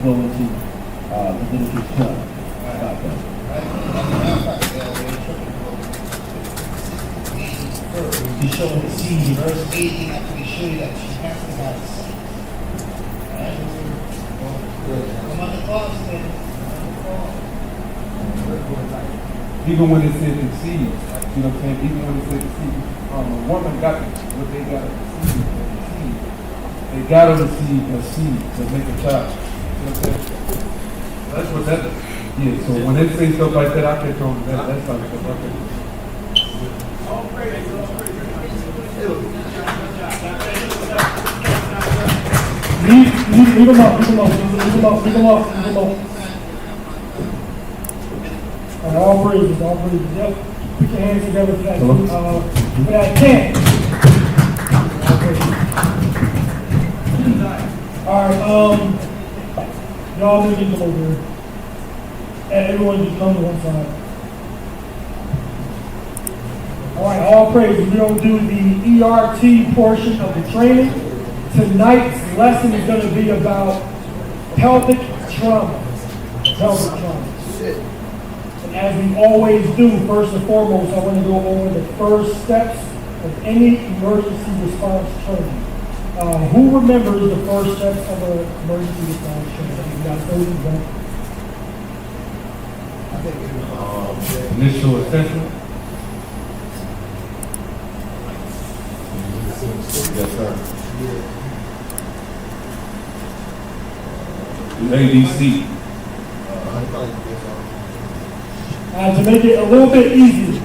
go into Leviticus 12 about that. He's showing the seed. Verse 18 actually show you that she has to have a seed. Come on the cross then. Even when it says in seed, you know what I'm saying? Even when it says in seed, a woman got what they got at the seed. They got on the seed to make a child. You know what I'm saying? That's what that is. Yeah, so when they say stuff like that, I can throw that. That's like stuff like that. Leave them up. All praises. Yep. Put your hands together for that 10. All right, y'all need to get over here. Everyone just come to one side. All right, all praises. We're going to do the ERT portion of the training. Tonight's lesson is going to be about pelvic trauma. And as we always do, first and foremost, I want to go over the first steps of any emergency response training. Who remembers the first steps of an emergency response training? You got 30 seconds. Initial assessment. Yes, sir. ADC. To make it a little bit easier,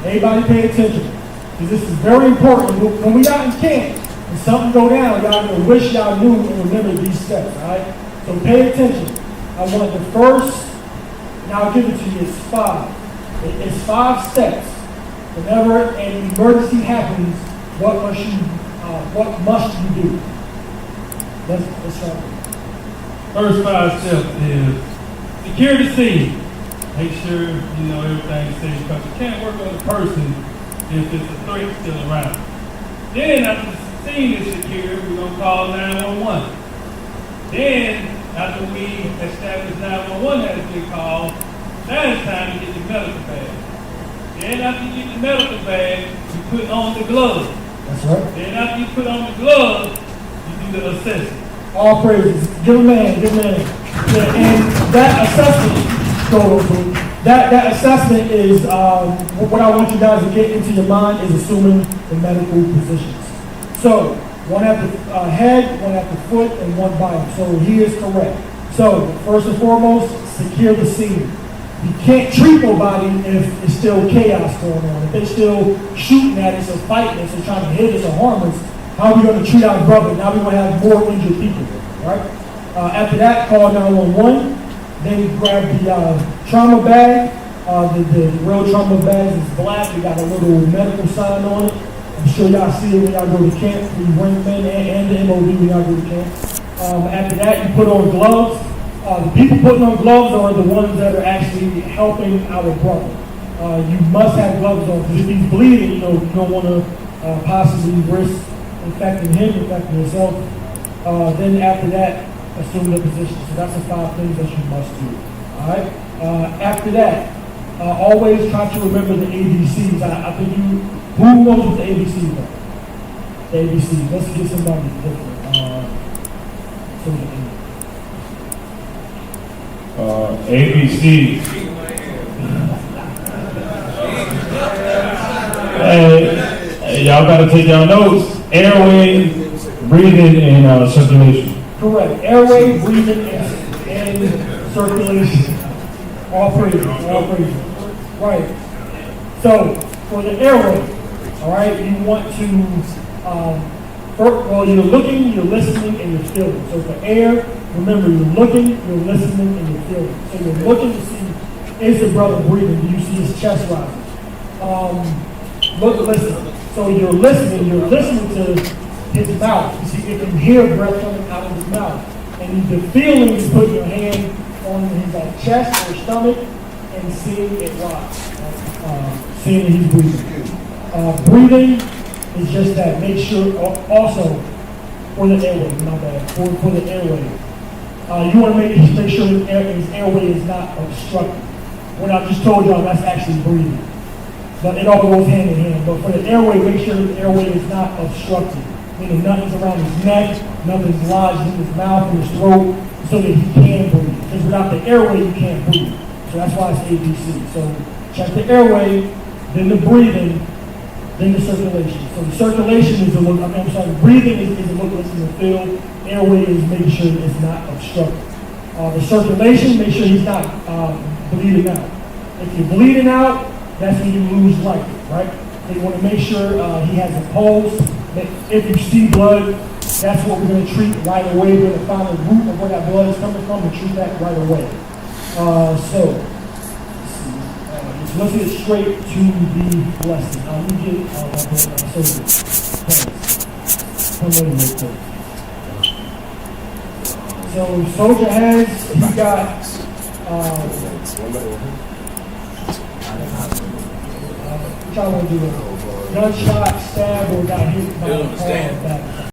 everybody pay attention, because this is very important. When we out in camp and something go down, y'all gonna wish y'all knew and remember these steps, all right? So pay attention. I want the first, and I'll give it to you, it's 5. It's 5 steps. Whenever an emergency happens, what must you do? Let's start. First 5 steps is secure the scene. Make sure you know everything's safe, because you can't work on the person if it's a threat still around. Then after the scene is secure, we're going to call 911. Then after we establish 911 has been called, now it's time to get the medical bag. Then after you get the medical bag, you put on the gloves. That's right. Then after you put on the gloves, you do the assessment. All praises. Give a man. Yeah, and that assessment, that assessment is what I want you guys to get into your mind is assuming the medical positions. So one at the head, one at the foot, and one bottom. So he is correct. So first and foremost, secure the scene. You can't treat nobody if it's still chaos going on. If they're still shooting at us or fighting us or trying to hit us or harm us, how are we going to treat our brother? Now we're going to have more injured people, right? After that, call 911. Then grab the trauma bag. The real trauma bag is black. It got a little medical sign on it. I'm sure y'all see it when y'all go to camp. We bring men and the MOD when y'all go to camp. After that, you put on gloves. The people putting on gloves are the ones that are actually helping our brother. You must have gloves on, because if he's bleeding, you don't want to possibly risk infecting him, infecting yourself. Then after that, assume the position. So that's the 5 things that you must do. All right. After that, always try to remember the ABCs. I think who knows what the ABCs are? The ABCs. Let's get somebody different. ABC. Hey, y'all gotta take y'all notes. Airway, breathing, and circulation. Correct. Airway, breathing, and circulation. All praises. Right. So, for the airway, all right, you want to, you're looking, you're listening, and you're feeling. So for air, remember, you're looking, you're listening, and you're feeling. So you're looking to see, is the brother breathing? Do you see his chest rising? Listen. So you're listening to his mouth. You see, you can hear breath coming out of his mouth. And the feeling is putting your hand on his chest or stomach and seeing it rise. Seeing that he's breathing. Breathing is just that. Make sure also for the airway, my bad, for the airway. You want to make sure his airway is not obstructed. What I just told y'all, that's actually breathing. But it all goes hand in hand. But for the airway, make sure the airway is not obstructed. Meaning nothing's around his neck, nothing's lodged in his mouth and his throat, so that he can breathe. Because without the airway, you can't breathe. So that's why it's ABC. So check the airway, then the breathing, then the circulation. So the circulation is the look, the breathing is the look what's in the field. Airway is making sure it's not obstructed. The circulation, make sure he's not bleeding out. If you're bleeding out, that's when you lose life, right? So you want to make sure he has a pulse. If you see blood, that's what we're going to treat right away. We're going to find the root of where that blood is coming from and treat that right away. Let's get straight to the lesson. Let me get soldier. Come over real quick. So soldier has, he got what y'all want to do? Gunshot, stab, or got hit by a car back.